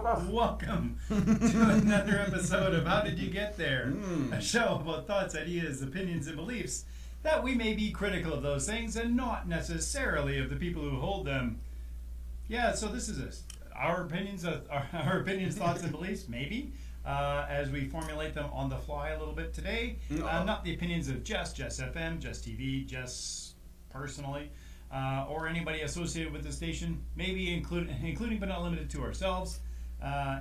Welcome to another episode of How Did You Get There? A show about thoughts, ideas, opinions, and beliefs that we may be critical of those things and not necessarily of the people who hold them. Yeah, so this is our opinions, thoughts, and beliefs, maybe, as we formulate them on the fly a little bit today. Not the opinions of JessFM, Jess TV, Jess personally, or anybody associated with the station, maybe including but not limited to ourselves.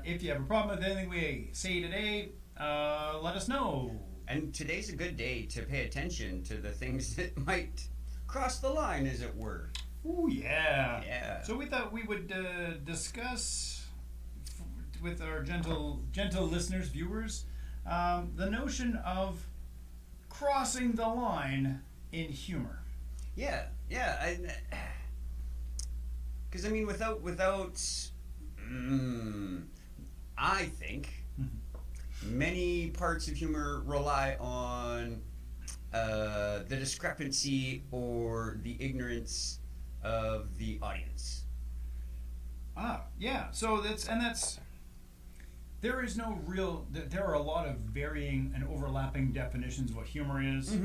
If you have a problem with anything we say today, let us know. And today's a good day to pay attention to the things that might cross the line, as it were. Ooh, yeah. Yeah. So we thought we would discuss with our gentle listeners, viewers, the notion of crossing the line in humor. Yeah. Because I mean, without, I think many parts of humor rely on the discrepancy or the ignorance of the audience. Yeah. So there is no real. There are a lot of varying and overlapping definitions of what humor is,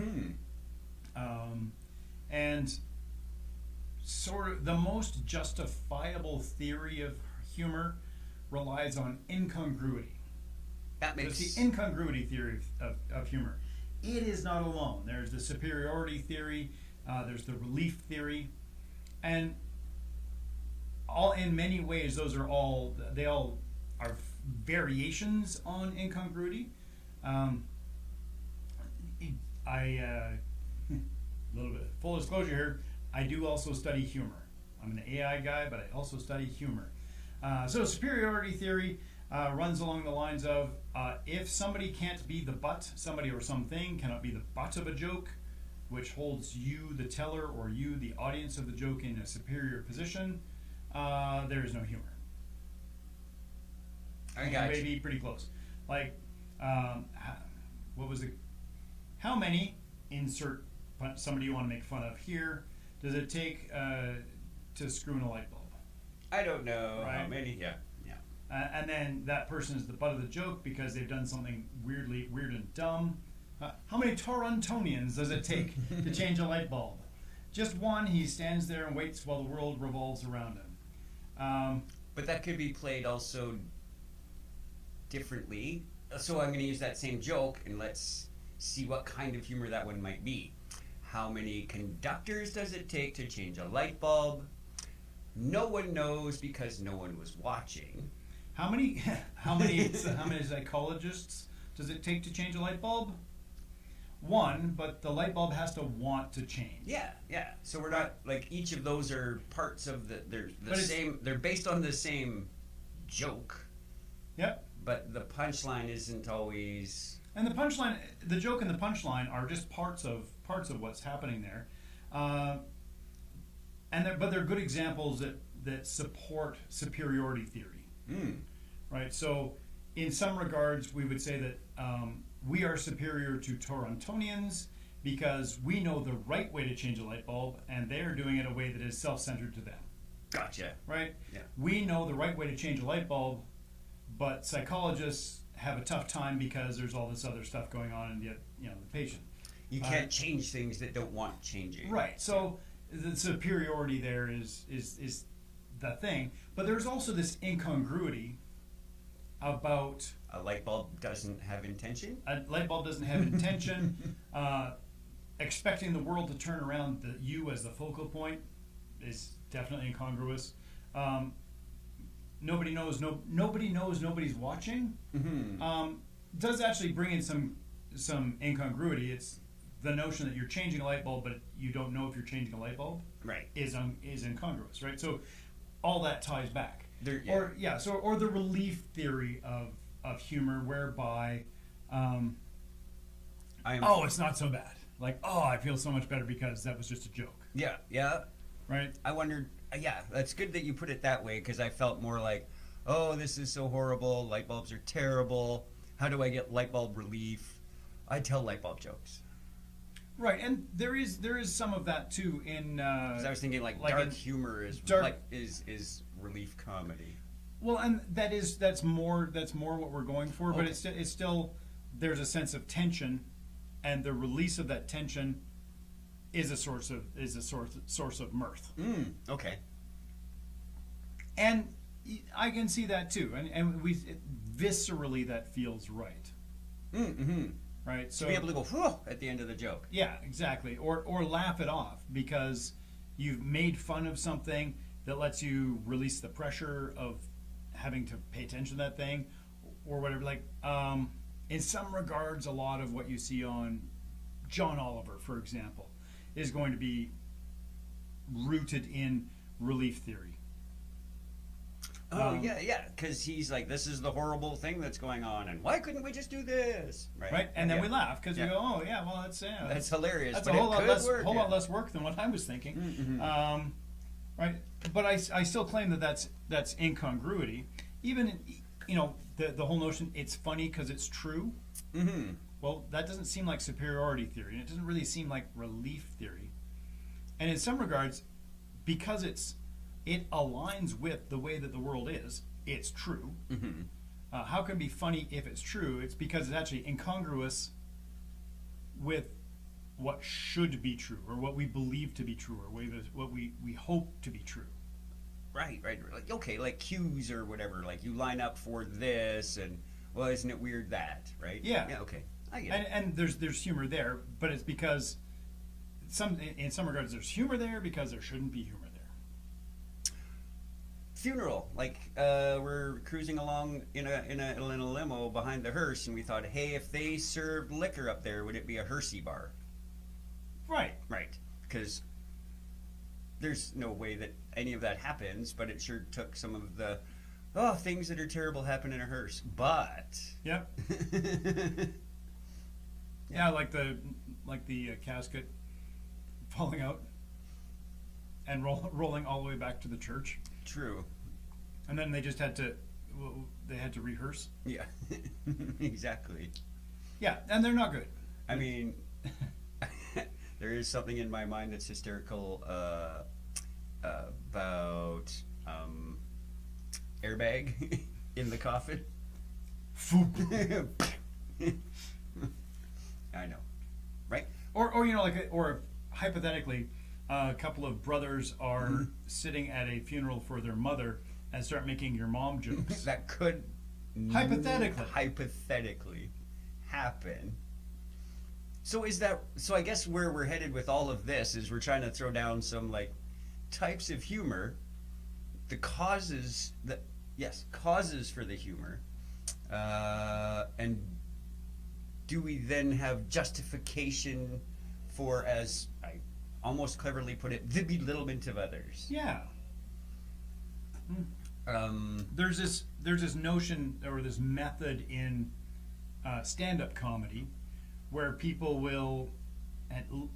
and sort of the most justifiable theory of humor relies on incongruity. It's the incongruity theory of humor. It is not alone. There's the superiority theory. There's the relief theory, and in many ways, they all are variations on incongruity. A little bit full disclosure here. I do also study humor. I'm an AI guy, but I also study humor. So superiority theory runs along the lines of if somebody can't be the butt, somebody or something cannot be the butt of a joke, which holds you, the teller, or you, the audience of the joke, in a superior position, there is no humor. I got you. Maybe pretty close. Like, what was it? How many, insert somebody you want to make fun of here, does it take to screw in a light bulb? I don't know right? how many. Yeah. And then that person is the butt of the joke because they've done something weird and dumb. How many Torontonians does it take to change a light bulb? Just one. He stands there and waits while the world revolves around him. But that could be played also differently. So I'm going to use that same joke, and let's see what kind of humor that one might be. How many conductors does it take to change a light bulb? No one knows because no one was watching. How many psychologists does it take to change a light bulb? One, but the light bulb has to want to change. Yeah. So we're not like each of those are parts of they're same. They're based on the same joke. Yep. But the punchline isn't always. And the joke and the punchline are just parts of what's happening there, but they're good examples that support superiority theory. Right. So in some regards, we would say that we are superior to Torontonians because we know the right way to change a light bulb, and they are doing it in a way that is self-centered to them. Gotcha. Right. Yeah. We know the right way to change a light bulb, but psychologists have a tough time because there's all this other stuff going on in the patient. You can't change things that don't want changing. Right. So the superiority there is the thing, but there's also this incongruity about a light bulb doesn't have intention. A light bulb doesn't have intention. Expecting the world to turn around you as the focal point is definitely incongruous. Nobody knows nobody's watching. Does actually bring in some incongruity. It's the notion that you're changing a light bulb, but you don't know if you're changing a light bulb. Right. Is incongruous, right? So all that ties back. Yeah. Or the relief theory of humor, whereby it's not so bad. Like, I feel so much better because that was just a joke. Yeah. Right? I wondered, that's good that you put it that way, because I felt more like, this is so horrible, light bulbs are terrible, how do I get light bulb relief? I tell light bulb jokes. Right, and there is some of that too in. Because I was thinking like dark humor is relief comedy. Well, and that's more what we're going for, but it's still there's a sense of tension, and the release of that tension is a source of mirth. Okay. And I can see that too, and viscerally that feels right. Mm-hmm. Right. So to be able to go whew at the end of the joke. Yeah, exactly. Or laugh it off because you've made fun of something that lets you release the pressure of having to pay attention to that thing or whatever. Like, in some regards, a lot of what you see on John Oliver, for example, is going to be rooted in relief theory. Oh, yeah, because he's like, this is the horrible thing that's going on, and why couldn't we just do this? Right? And then we laugh, because we go, oh, yeah, well, that's hilarious. That's but a whole lot less work than what I was thinking. Mm-hmm. Right? But I still claim that's incongruity. Even, the whole notion, it's funny because it's true. Mm-hmm. Well, that doesn't seem like superiority theory, and it doesn't really seem like relief theory. And in some regards, because it aligns with the way that the world is, it's true. Mm-hmm. How can it be funny if it's true? It's because it's actually incongruous with what should be true, or what we believe to be true, or what we hope to be true. Right. Like, okay, like cues or whatever. Like, you line up for this, and, well, isn't it weird that, right? Yeah. Yeah, okay. I get it. And there's humor there, but it's because in some regards there's humor there because there shouldn't be humor there. Funeral, like we're cruising along in a limo behind the hearse, and we thought, hey, if they served liquor up there, would it be a hearsey bar? Right. Because there's no way that any of that happens, but it sure took some of the things that are terrible happen in a hearse. But yep. Yeah, like the casket falling out and rolling all the way back to the church. True. And then they just had to rehearse. Yeah, exactly. Yeah, and they're not good. I mean, there is something in my mind that's hysterical about airbag in the coffin. I know, right? Or hypothetically, a couple of brothers are sitting at a funeral for their mother and start making your mom jokes. That could hypothetically happen. So I guess where we're headed with all of this is we're trying to throw down some like types of humor, the causes for the humor, and do we then have justification for, as I almost cleverly put it, the belittlement of others? Yeah. There's this notion or this method in stand-up comedy where people will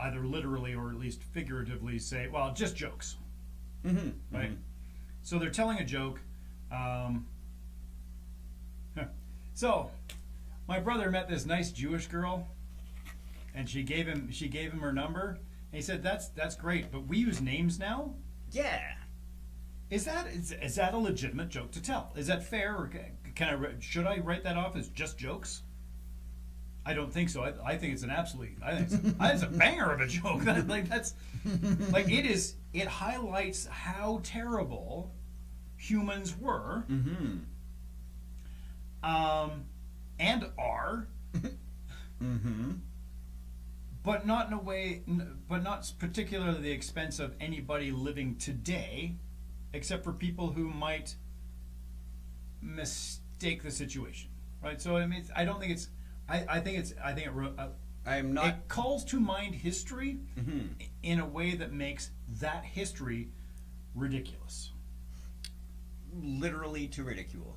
either literally or at least figuratively say, well, just jokes. Mm-hmm. Right? Mm-hmm. So they're telling a joke. So my brother met this nice Jewish girl, and she gave him her number. And he said, that's great, but we use names now? Yeah. Is that a legitimate joke to tell? Is that fair, or should I write that off as just jokes? I don't think so. I think it's it's a banger of a joke. It highlights how terrible humans were, mm-hmm. And are, mm-hmm. but not in a way, but not particularly at the expense of anybody living today, except for people who might mistake the situation, right? So I mean, it calls to mind history, mm-hmm. in a way that makes that history ridiculous. Literally to ridicule.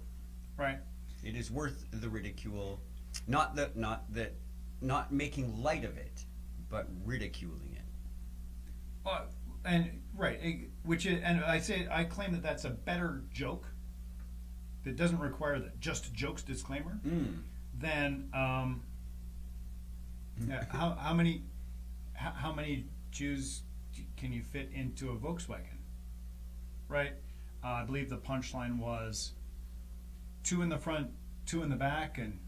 Right. It is worth the ridicule, not making light of it, but ridiculing it. I claim that that's a better joke that doesn't require the just jokes disclaimer than how many Jews can you fit into a Volkswagen, right? I believe the punchline was 2 in the front, 2 in the back, and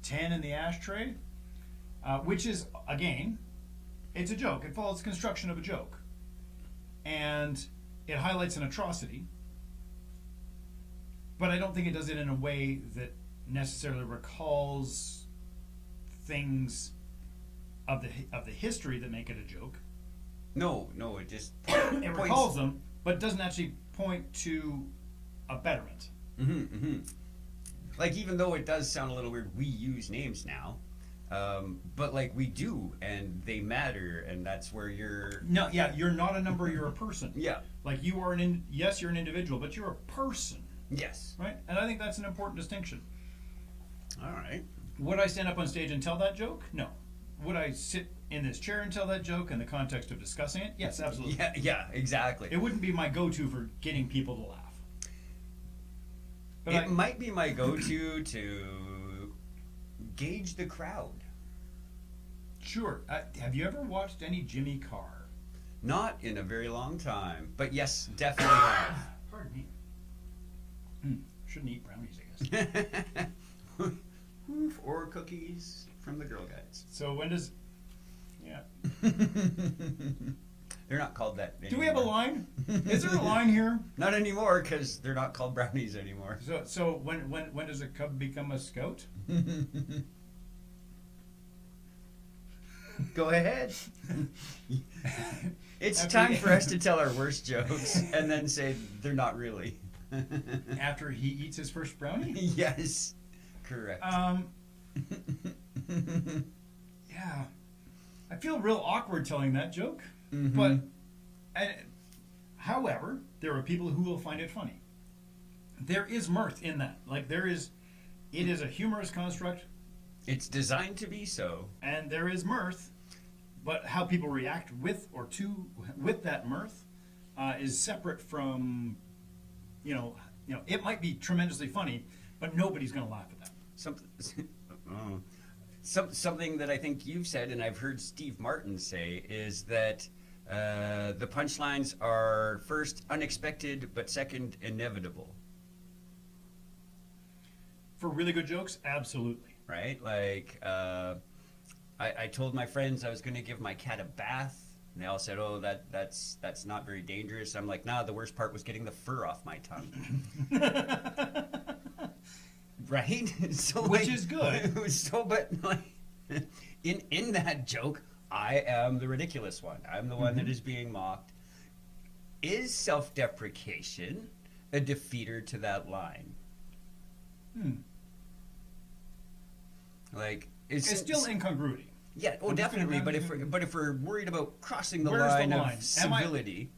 10 in the ashtray, which is, again, it's a joke. It follows the construction of a joke. And it highlights an atrocity, but I don't think it does it in a way that necessarily recalls things of the history that make it a joke. No, it just It recalls them, but doesn't actually point to a betterment. Like, even though it does sound a little weird, we use names now, but like we do, and they matter, and that's where you're. No, yeah, you're not a number. You're a person. Yeah. Like you are yes, you're an individual, but you're a person. Yes. Right, and I think that's an important distinction. All right. Would I stand up on stage and tell that joke? No. Would I sit in this chair and tell that joke in the context of discussing it? Yes, absolutely. Yeah, exactly. It wouldn't be my go-to for getting people to laugh. But it might be my go-to to gauge the crowd. Sure. Have you ever watched any Jimmy Carr? Not in a very long time, but yes, definitely have. Pardon me. Shouldn't eat brownies, I guess. Or cookies from the Girl Guides. So when does... Yeah. They're not called that anymore. Do we have a line? Is there a line here? Not anymore, because they're not called brownies anymore. So when does a cub become a scout? Go ahead. It's time for us to tell our worst jokes and then say they're not really. After he eats his first brownie? Yes, correct. Yeah. I feel real awkward telling that joke. Mm-hmm. But, however, there are people who will find it funny. There is mirth in that. Like, it is a humorous construct. It's designed to be so. And there is mirth, but how people react with that mirth is separate from, it might be tremendously funny, but nobody's going to laugh at that. Something that I think you've said, and I've heard Steve Martin say, is that the punchlines are first unexpected, but second inevitable. For really good jokes, absolutely. Right? Like, I told my friends I was going to give my cat a bath, and they all said, "Oh, that's not very dangerous." I'm like, "Nah, the worst part was getting the fur off my tongue." Right? So, which is good. So, but like, in that joke, I am the ridiculous one. I'm the one that is being mocked. Is self-deprecation a defeater to that line? Like, it's still incongruity. Yeah, definitely. But if we're worried about crossing the Where's line the line of civility,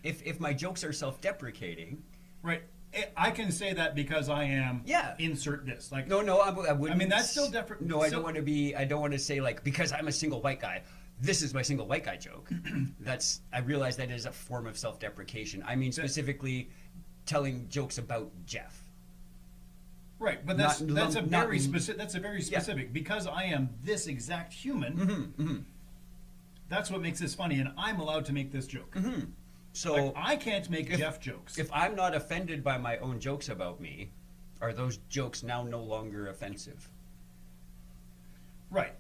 if my jokes are self-deprecating, right? I can say that because I am. Yeah. Insert this. Like no, I wouldn't. I mean that's still different. No, I don't want to be. I don't want to say like because I'm a single white guy. This is my single white guy joke. I realize that is a form of self-deprecation. I mean specifically telling jokes about Jeff. Right, but that's a very specific. Because I am this exact human. That's what makes this funny, and I'm allowed to make this joke. So like, I can't make Jeff jokes. If I'm not offended by my own jokes about me, are those jokes now no longer offensive? Right.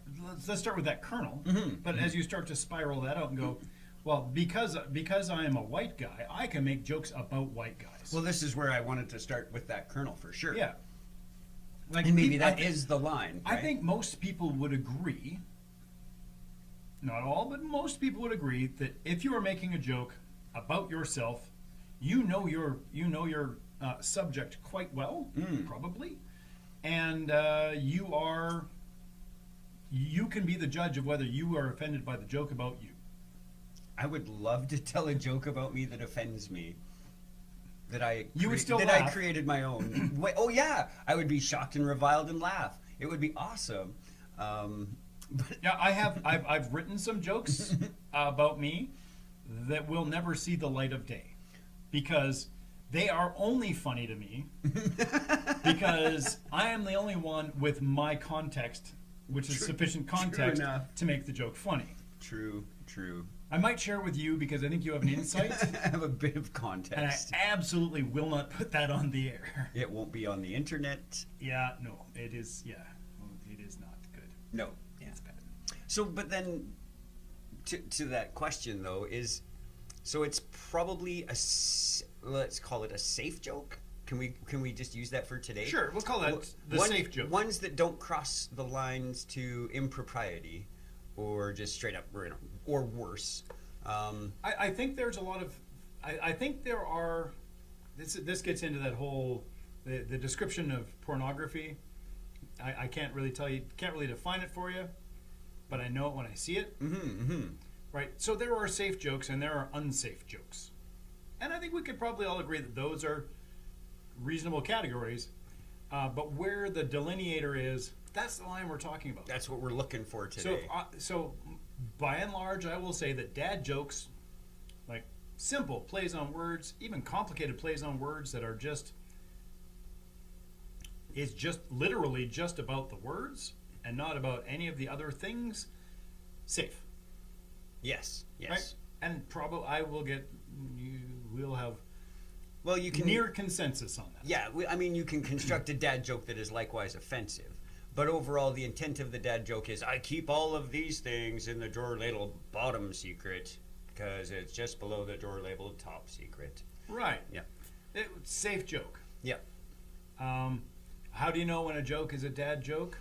Let's start with that kernel. But as you start to spiral that out and go, well, because I am a white guy, I can make jokes about white guys. Well, this is where I wanted to start with that kernel for sure. Yeah. Like and maybe that is the line. Right? I think most people would agree, not all, but most people would agree that if you are making a joke about yourself, you know your subject quite well, probably, and you can be the judge of whether you are offended by the joke about you. I would love to tell a joke about me that offends me. That I created my own. Oh yeah, I would be shocked and reviled and laugh. It would be awesome. But yeah, I've written some jokes about me that will never see the light of day because they are only funny to me because I am the only one with my context, which is sufficient context to make the joke funny. True. I might share with you because I think you have an insight. I have a bit of And I context. absolutely will not put that on the air. It won't be on the internet. Yeah, no, it is. Yeah, well, it is not good. No. It's bad. So, but then, to that question though, so it's probably let's call it a safe joke. Can we just use that for today? Sure, we'll call that safe joke. Ones that don't cross the lines to impropriety, or just straight up, or worse. I think there's a lot of. I think there are. This gets into that whole the description of pornography. I can't really tell you. Can't really define it for you, but I know it when I see it. Right. So there are safe jokes and there are unsafe jokes, and I think we could probably all agree that those are reasonable categories. But where the delineator is, that's the line we're talking about. That's what we're looking for today. So by and large, I will say that dad jokes, like simple plays on words, even complicated plays on words that are it's just literally just about the words and not about any of the other things, safe. Yes. Right? And probably we'll have Well, you can near consensus on that. Yeah, I mean, you can construct a dad joke that is likewise offensive. But overall, the intent of the dad joke is, I keep all of these things in the drawer labeled bottom secret because it's just below the drawer labeled top secret. Right. Yeah. Safe joke. Yeah. How do you know when a joke is a dad joke?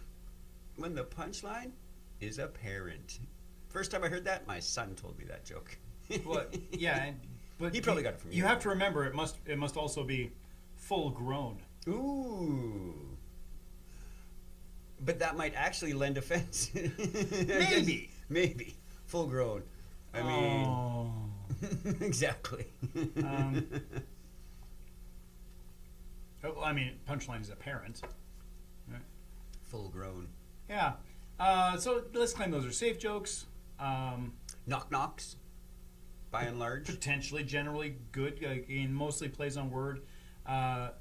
When the punchline is apparent. First time I heard that, my son told me that joke. What? Yeah, but He probably got it from you. You have to remember, it must also be full grown. Ooh. But that might actually lend offense. Maybe. Full grown. I mean, exactly. I mean, punchline is apparent. Right? Full grown. Yeah. So let's claim those are safe jokes. Knock knocks, by and large. Potentially, generally good. Again, mostly plays on word.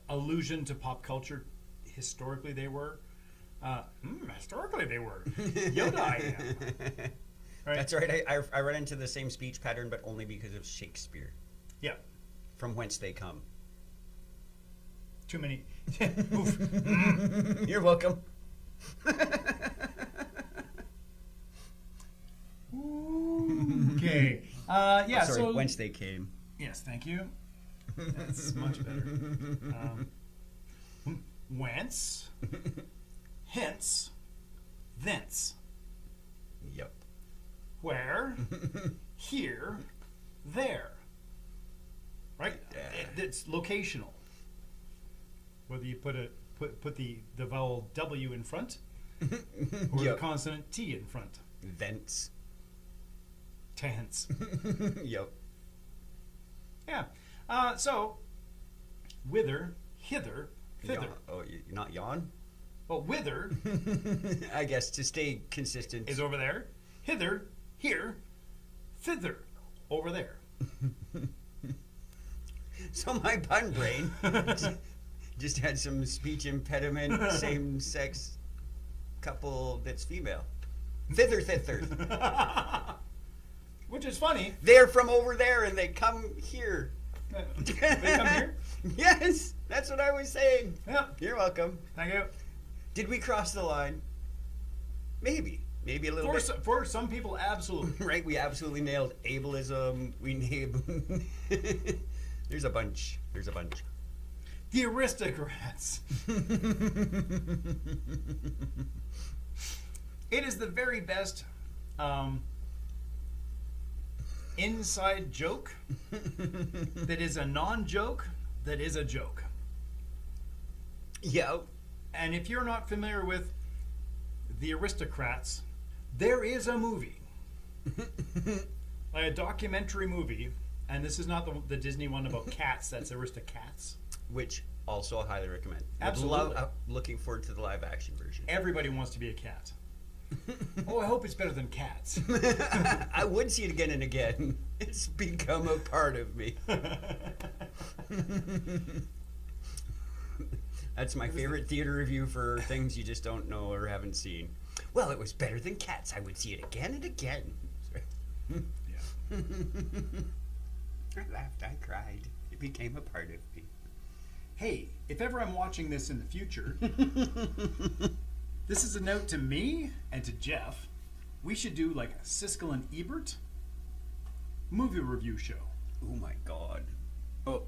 Allusion to pop culture. Historically, they were. Historically, they were. Yoda, I am. Right? That's right. I run into the same speech pattern, but only because of Shakespeare. Yeah. From whence they come. Too many. You're welcome. Okay. Yeah. Sorry, So whence they came. yes, thank you. That's much better. Whence, hence, thence. Yep. Where, here, there. Right? It's locational. Whether you put the vowel W in front or the consonant T in front. Thence. Tense. Yep. Yeah. So, whither, hither, thither. You're not yawn? Well, whither I guess to stay consistent. is over there. Hither, here, thither, over there. So my pun brain just had some speech impediment, same sex couple that's female. Thither, thither. Which is funny. They're from over there and they come here. They come here? Yes, that's what I was saying. Yep. You're welcome. Thank you. Did we cross the line? Maybe a little bit. For some people, absolutely. Right, we absolutely nailed ableism. We nailed. There's a bunch. The aristocrats. It is the very best inside joke that is a non-joke that is a joke. Yeah. And if you're not familiar with the aristocrats, there is a movie, like a documentary movie, and this is not the Disney one about cats. That's Aristocats. Which also I highly recommend. Absolutely. Looking forward to the live action version. Everybody wants to be a cat. Oh, I hope it's better than Cats. I would see it again and again. It's become a part of me. That's my favorite theater review for things you just don't know or haven't seen. Well, it was better than Cats. I would see it again and again. Yeah. I laughed, I cried. It became a part of me. Hey, if ever I'm watching this in the future, this is a note to me and to Jeff. We should do like a Siskel and Ebert movie review show. Oh my god. Oh,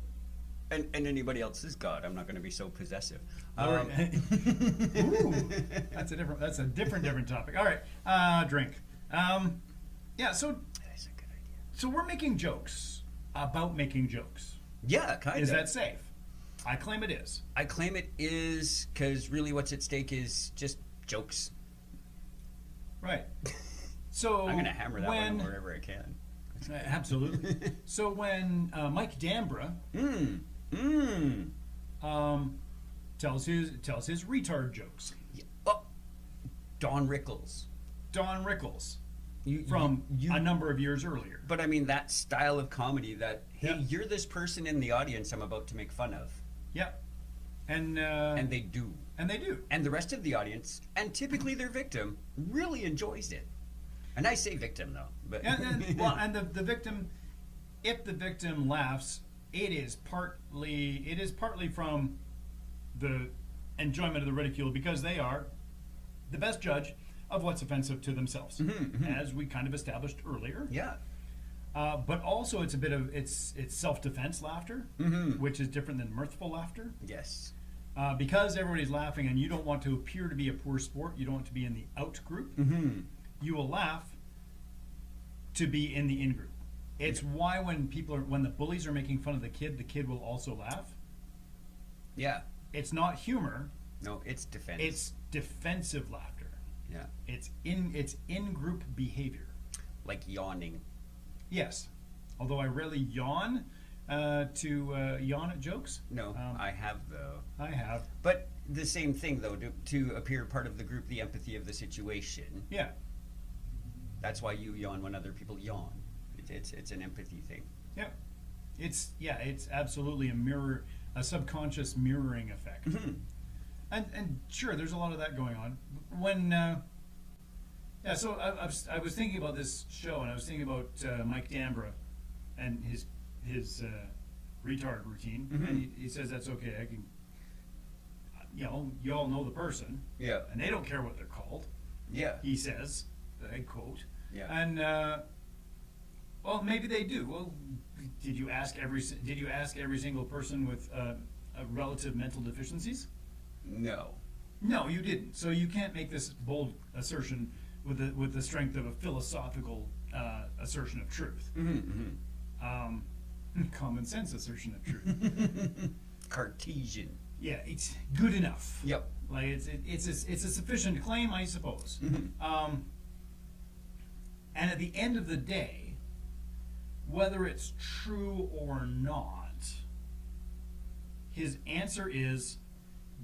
and anybody else's god. I'm not going to be so possessive. Ooh, that's a different topic. All right, drink. Yeah, so That's a good idea. so we're making jokes about making jokes. Yeah, kind of. Is that safe? I claim it is. I claim it is because really what's at stake is just jokes. Right. So I'm going to hammer that one wherever I can. Absolutely. So when Mike Dambra tells his retard jokes, Yeah. Oh, Don Rickles. Don Rickles You, from you- a number of years earlier. But I mean, that style of comedy that, hey, Yeah. you're this person in the audience I'm about to make fun of. Yep. And they do. And they do. And the rest of the audience, and typically their victim, really enjoys it. And I say victim, though. But And the victim, if the victim laughs, it is partly from the enjoyment of the ridicule, because they are the best judge of what's offensive to themselves, as we kind of established earlier. yeah. But also it's a bit of it's self-defense laughter, which is different than mirthful laughter. Yes. Because everybody's laughing and you don't want to appear to be a poor sport, you don't want to be in the out group, you will laugh to be in the in group. It's why when the bullies are making fun of the kid will also laugh. Yeah. It's not humor, No, it's defense. it's defensive laughter. yeah. It's in group behavior. Like yawning. Yes. Although I rarely yawn yawn at jokes. No, I have, though. I have. But the same thing, though, to appear part of the group, the empathy of the situation. Yeah. That's why you yawn when other people yawn. It's an empathy thing. Yeah. It's absolutely a subconscious mirroring effect. And sure, there's a lot of that going on. When so I was thinking about this show, and I was thinking about Mike Dambra and his retard routine, and he says that's okay. I can, you all know the person, Yeah. and they don't care what they're called. Yeah. He says, I quote, Yeah. and well, maybe they do. Well, did you ask every single person with relative mental deficiencies? No. No, you didn't. So you can't make this bold assertion with the strength of a philosophical assertion of truth. Common sense assertion of truth. Cartesian. Yeah, it's good enough. Yep. Like it's a sufficient claim, I suppose. And at the end of the day, whether it's true or not, his answer is,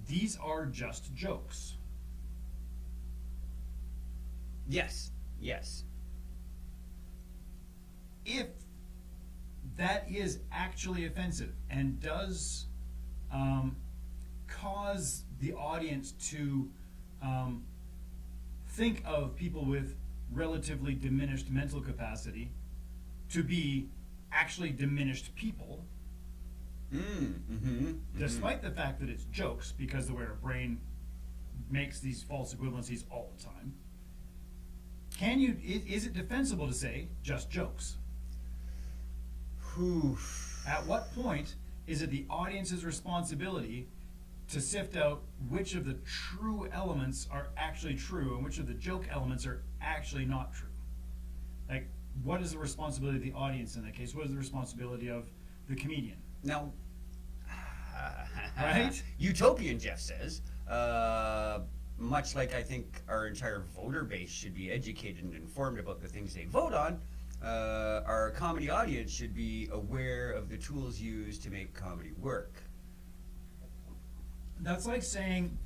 these are just jokes. Yes. Yes. If that is actually offensive and does cause the audience to think of people with relatively diminished mental capacity to be actually diminished people, despite the fact that it's jokes, because the way our brain makes these false equivalencies all the time, is it defensible to say just jokes? At what point is it the audience's responsibility to sift out which of the true elements are actually true and which of the joke elements are actually not true? Like, what is the responsibility of the audience in that case? What is the responsibility of the comedian? Now, Right? Utopian Jeff says, much like I think our entire voter base should be educated and informed about the things they vote on, our comedy audience should be aware of the tools used to make comedy work. That's like saying,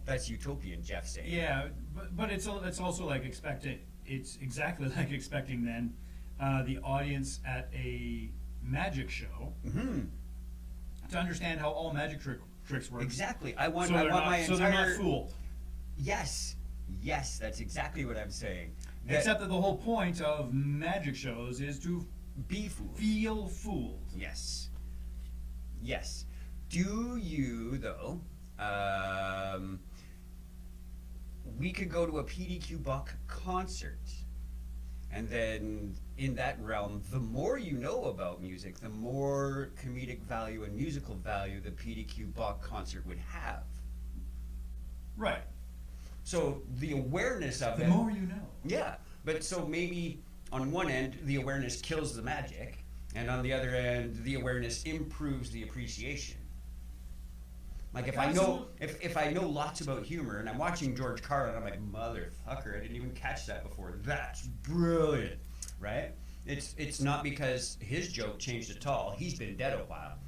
That's Utopian Jeff saying. yeah, but it's also like expecting. It's exactly like expecting then the audience at a magic show to understand how all magic tricks work. Exactly. I want So they're my not entire. fooled. Yes, that's exactly what I'm saying. Except that the whole point of magic shows is to be fooled. feel fooled. Yes. Yes. Do you, though, we could go to a PDQ Buck concert, and then in that realm, the more you know about music, the more comedic value and musical value the PDQ Buck concert would have. Right. So the awareness of The it. more you know. Yeah, but so maybe on one end, the awareness kills the magic, and on the other end, the awareness improves the appreciation. Like if I know if I know lots about humor and I'm watching George Carlin, I'm like, motherfucker, I didn't even catch that before. That's brilliant, right? It's not because his joke changed at all. He's been dead a while,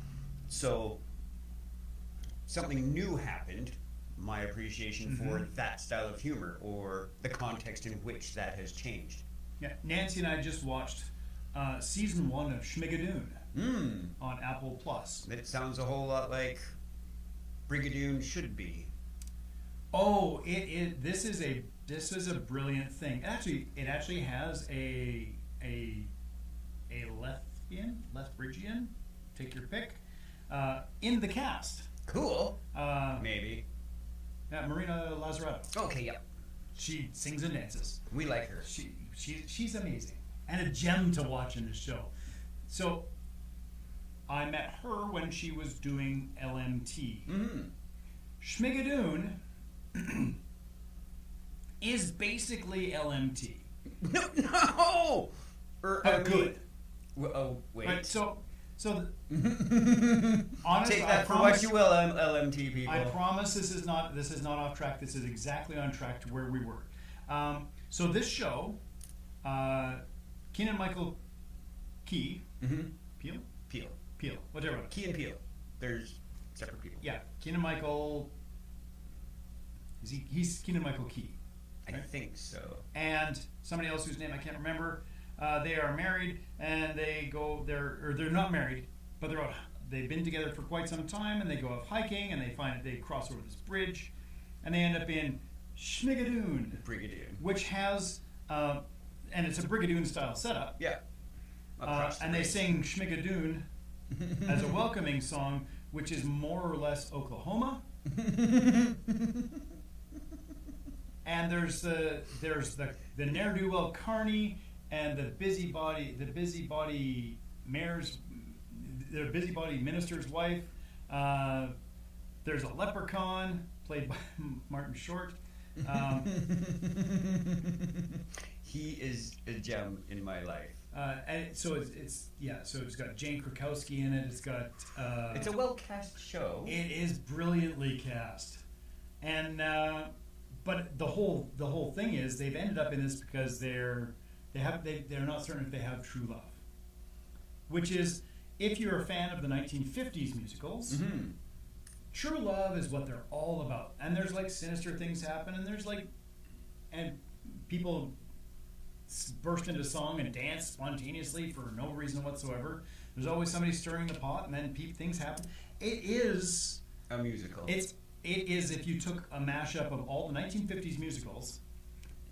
so something new happened. My appreciation for that style of humor or the context in which that has changed. Yeah, Nancy and I just watched season 1 of Schmigadoon on Apple Plus. It sounds a whole lot like Brigadoon should be. Oh, this is a brilliant thing. It actually has a Lethbridgian, take your pick, in the cast. Cool. Maybe. Yeah, Marina Lazaretto. Okay, yeah. She sings and dances. We like her. She's amazing and a gem to watch in the show. So I met her when she was doing LMT. Schmigadoon is basically LMT. No. Good. Oh wait. Right, so honestly, take that for what you will, LMT people. I promise this is not off track. This is exactly on track to where we were. So this show, Keegan-Michael Key, Peel, whatever. Key and Peel. There's separate people. Yeah, Keegan-Michael. He's Keegan-Michael Key. I think so. And somebody else whose name I can't remember. They are married, and they're not married, but they've been together for quite some time, and they go off hiking, and they cross over this bridge, and they end up in Schmigadoon, which has, and it's a Brigadoon style setup. Yeah. And they sing Schmigadoon as a welcoming song, which is more or less Oklahoma. And there's the ne'er-do-well Carney and the busybody mayor's, the busybody minister's wife. There's a leprechaun played by Martin Short. He is a gem in my life. And so it's got Jane Krakowski in it. It's got. It's a well cast show. It is brilliantly cast, and but the whole thing is they've ended up in this because they're not certain if they have true love, which is, if you're a fan of the 1950s musicals, true love is what they're all about. And there's like sinister things happen, and people burst into song and dance spontaneously for no reason whatsoever. There's always somebody stirring the pot, and then things happen. It is a musical. It is if you took a mashup of all the 1950s musicals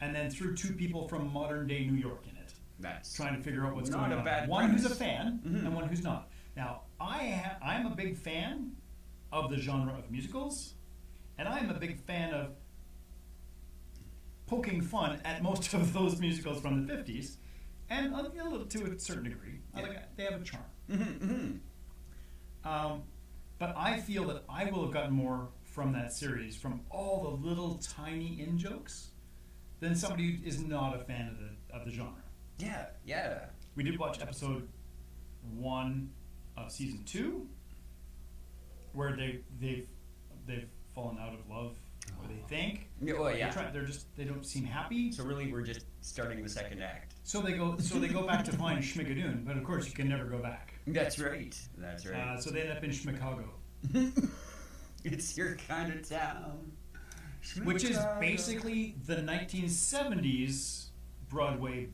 and then threw two people from modern day New York in it. That's trying to figure out what's not going a on. bad One premise. who's a fan and one who's not. Now, I'm a big fan of the genre of musicals, and I'm a big fan of poking fun at most of those musicals from the 50s, and a little to a certain degree. They have a charm. But I feel that I will have gotten more from that series, from all the little tiny in-jokes, than somebody who is not a fan of the genre. Yeah. We did watch episode 1 of season 2, where they've fallen out of love, or they think. They don't seem happy. So really, we're just starting the second act. So they go back to find Schmigadoon, but of course you can never go back. That's right. So they end up in Schmicago. It's your kind of town. Which is basically the 1970s Broadway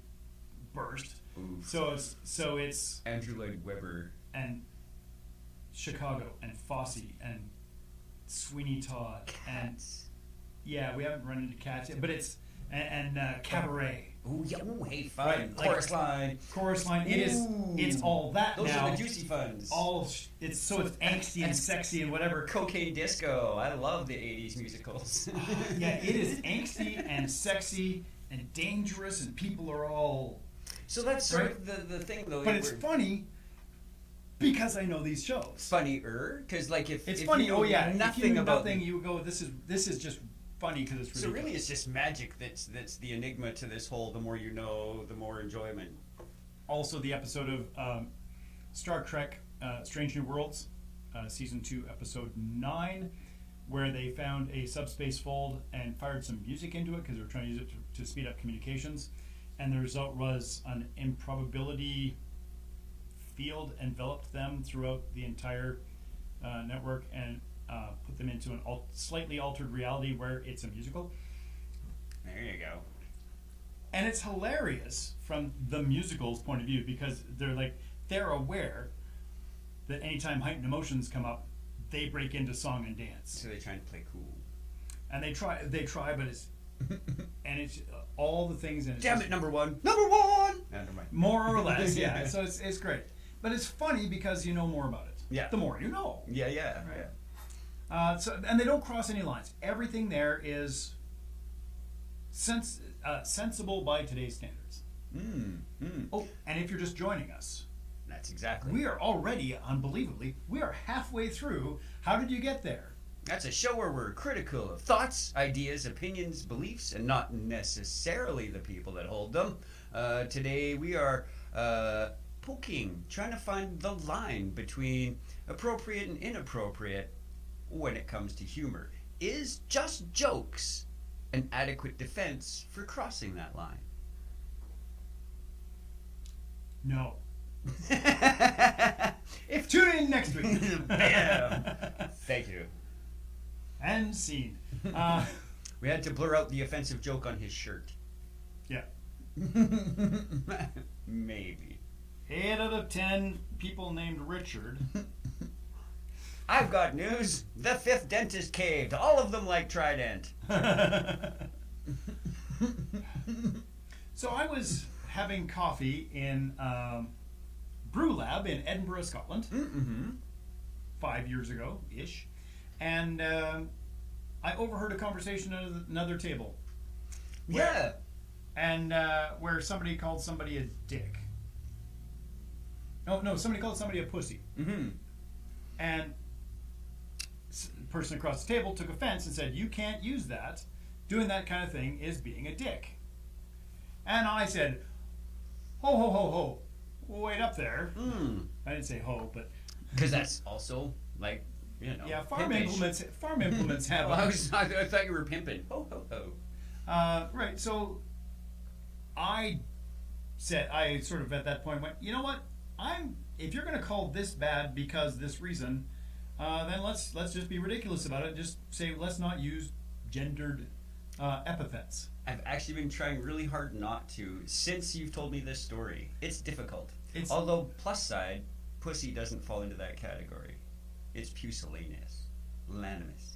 burst. Oof. So it's Andrew Lloyd Webber and Chicago and Fosse and Sweeney Todd Cats. and we haven't run into Cats yet, but it's and Cabaret. Oh, yeah. Ooh, hey, fun. Right, like- Chorus line. Chorus line. Ooh. It's all that Those now. are the juicy funds. It's angsty and sexy and whatever. Cocaine disco. I love the 80s musicals. Yeah, it is angsty and sexy and dangerous, and people are all. So that's sort of the thing, though. But it's funny because I know these shows. Funnier, because like if It's if funny. you know Nothing nothing about nothing. You go. This is just funny because it's ridiculous. So really, it's just magic that's the enigma to this whole. The more you know, the more enjoyment. Also, the episode of Star Trek: Strange New Worlds, season 2, episode 9, where they found a subspace fold and fired some music into it because they were trying to use it to speed up communications, and the result was an improbability field enveloped them throughout the entire network and put them into an slightly altered reality where it's a musical. There you go. And it's hilarious from the musical's point of view because they're aware that anytime heightened emotions come up, they break into song and dance. So they're trying to play cool. And they try, but it's and it's all the things in it. Damn it, number one. Number one. No, never mind. More or less, yeah. So it's great, but it's funny because you know more about it. Yeah. The more you know. Yeah, yeah, Right. yeah. And they don't cross any lines. Everything there is sensible by today's standards. Oh, and if you're just joining us, That's exactly. we are already, unbelievably, we are halfway through. How did you get there? That's a show where we're critical of thoughts, ideas, opinions, beliefs, and not necessarily the people that hold them. Today we are trying to find the line between appropriate and inappropriate when it comes to humor. Is just jokes an adequate defense for crossing that line? No. If Tune in next week. Bam. Thank you. And scene. We had to blur out the offensive joke on his shirt. Yeah. Maybe. 8 out of 10 people named Richard. I've got news. The 5th dentist caved. All of them like Trident. So I was having coffee in Brew Lab in Edinburgh, Scotland, 5 years ago-ish, and I overheard a conversation at another table. Yeah. Where somebody called somebody a dick. No, somebody called somebody a pussy. Mm-hmm. And the person across the table took offense and said, "You can't use that. Doing that kind of thing is being a dick." And I said, "Ho, ho, ho, ho. Wait up there." I didn't say ho, but... Because that's also, like, you know... Yeah, farm pimpish. implements have... I thought you were pimping. Ho, ho, ho. Right, so I sort of at that point went, you know what? If you're going to call this bad because this reason, then let's just be ridiculous about it. Just say let's not use gendered epithets. I've actually been trying really hard not to since you've told me this story. It's difficult. Although, plus side, pussy doesn't fall into that category. It's pusillanimous. Lanimous.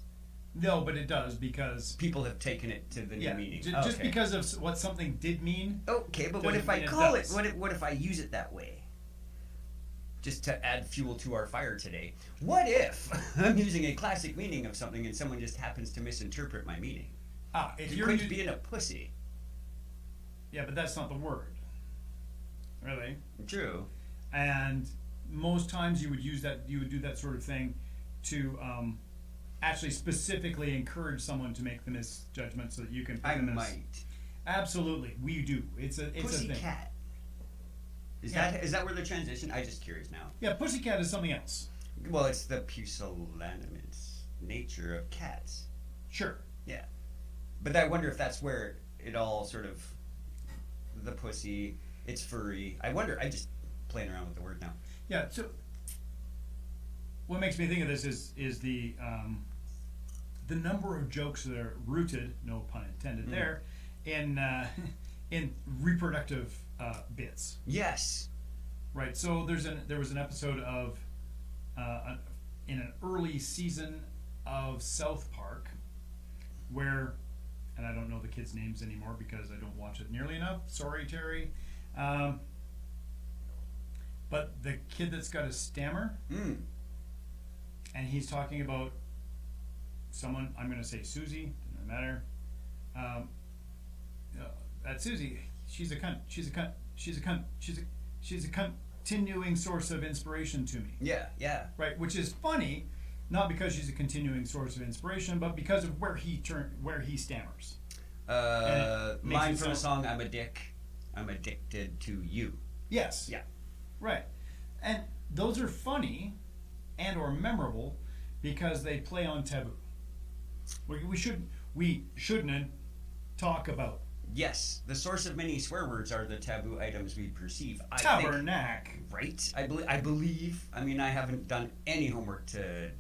No, but it does because... People have taken it to the new meaning. Just because of what something did mean. Okay, but what if I call it? What if I use it that way? Just to add fuel to our fire today. What if I'm using a classic meaning of something and someone just happens to misinterpret my meaning? If you're being a pussy. Yeah, but that's not the word. Really? True. And most times you would do that sort of thing to actually specifically encourage someone to make the misjudgment so that you can... I might. Absolutely, we do. It's a thing. Pussycat. Is that where the transition? I'm just curious now. Yeah, pussycat is something else. Well, it's the pusillanimous nature of cats. Sure. Yeah. But I wonder if that's where it all sort of... The pussy, it's furry. I wonder, I'm just playing around with the word now. Yeah, so... What makes me think of this is the number of jokes that are rooted, no pun intended there, in reproductive bits. Yes. Right. So there was an episode of in an early season of South Park where and I don't know the kids' names anymore because I don't watch it nearly enough. Sorry, Terry. But the kid that's got a stammer, and he's talking about someone, I'm going to say Susie, doesn't matter. That Susie, she's a cunt. She's a cunt. She's a cunt. She's a continuing source of inspiration to me. Yeah, yeah. Right, which is funny, not because she's a continuing source of inspiration, but because of where he stammers. Mine from the song "I'm a Dick, I'm Addicted to You." Yes. Yeah. Right, and those are funny, and or memorable, because they play on taboo. We shouldn't talk about. Yes, the source of many swear words are the taboo items we perceive. Tabernacle. Right? I believe. I mean, I haven't done any homework to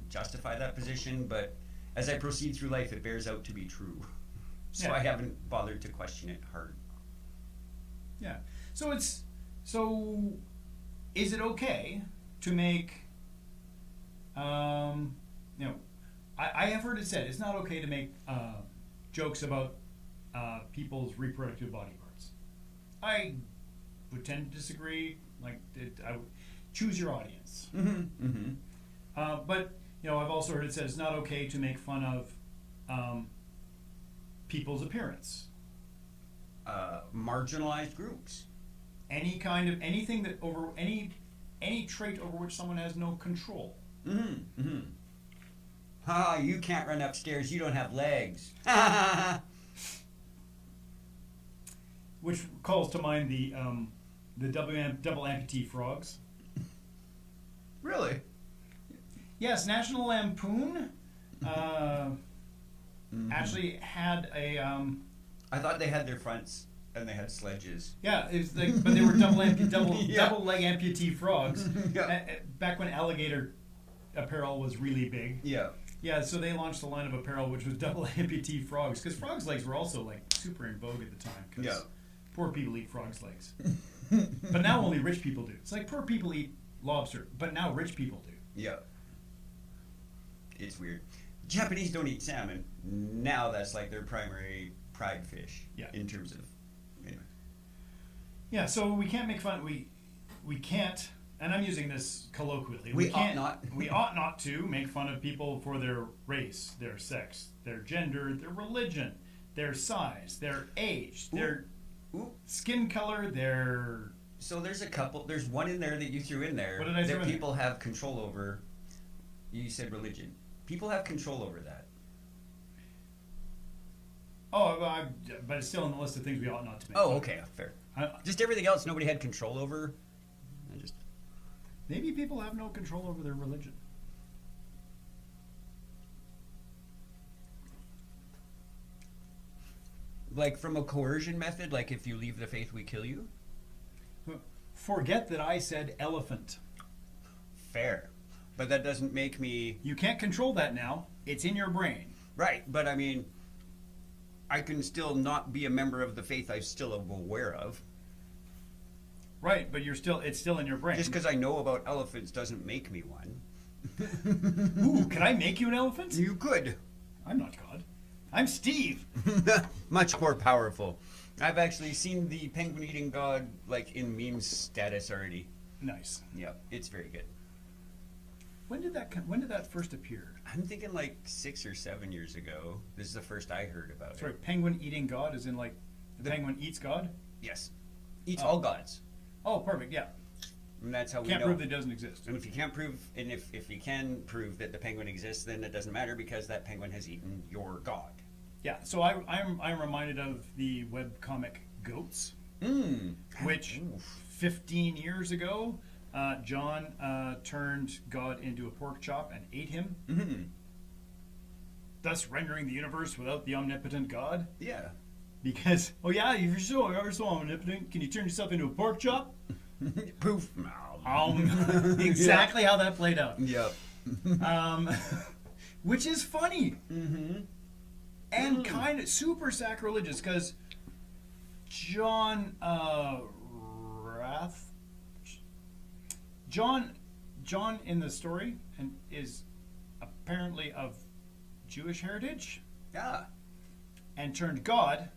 justify that position, but as I proceed through life, it bears out to be true. So Yeah. I haven't bothered to question it hard. Yeah. So is it okay to make? I have heard it said it's not okay to make jokes about people's reproductive body parts. I would tend to disagree. Choose your audience. Mm-hmm. Mm-hmm. But I've also heard it said it's not okay to make fun of people's appearance. Marginalized groups. Anything that over any trait over which someone has no control. Mm-hmm. Mm-hmm. Ha! You can't run upstairs. You don't have legs. Which calls to mind the double amputee frogs. Really? Yes, National Lampoon actually had a. I thought they had their fronts and they had sledges. Yeah, but they were double leg amputee frogs. Yeah. Back when alligator apparel was really big. Yeah. Yeah, so they launched a line of apparel which was double amputee frogs, because frogs' legs were also super in vogue at the time. Yeah. Poor people eat frogs' legs. But now only rich people do. It's like poor people eat lobster, but now rich people do. Yeah. It's weird. Japanese don't eat salmon. Now that's like their primary pride fish. Yeah. In terms of, anyway. Yeah, so we can't make fun. We can't, and I'm using this colloquially. We ought not. We ought not to make fun of people for their race, their sex, their gender, their religion, their size, their age, their skin color, their. So there's one in there that you threw in there What did I throw that in there? people have control over. You said religion. People have control over that. Oh, but it's still on the list of things we ought not to make. Oh, okay, fair. I- Just everything else nobody had control over. Maybe people have no control over their religion. Like from a coercion method, like if you leave the faith, we kill you? Forget that I said elephant. Fair. But that doesn't make me... You can't control that now. It's in your brain. Right, but I mean, I can still not be a member of the faith I still am aware of. Right, but it's still in your brain. Just because I know about elephants doesn't make me one. Ooh, can I make you an elephant? You could. I'm not God. I'm Steve. Much more powerful. I've actually seen the penguin eating god in meme status already. Nice. Yeah, it's very good. When did that first appear? I'm thinking 6 or 7 years ago. This is the first I heard about Sorry, it. penguin eating God, as in the penguin eats God? Yes. Eats all gods. Oh, perfect, yeah. And that's how we Can't know. prove that it doesn't exist. And if you can't prove, and if you can prove that the penguin exists, then it doesn't matter because that penguin has eaten your god. Yeah, so I'm reminded of the webcomic Goats, which 15 years ago, John turned God into a pork chop and ate him, thus rendering the universe without the omnipotent God. Yeah. Because, you're so omnipotent, can you turn yourself into a pork chop? Poof. Exactly how that played out. Yep. Which is funny. And kind of super sacrilegious, because John in the story is apparently of Jewish heritage. Yeah. and turned God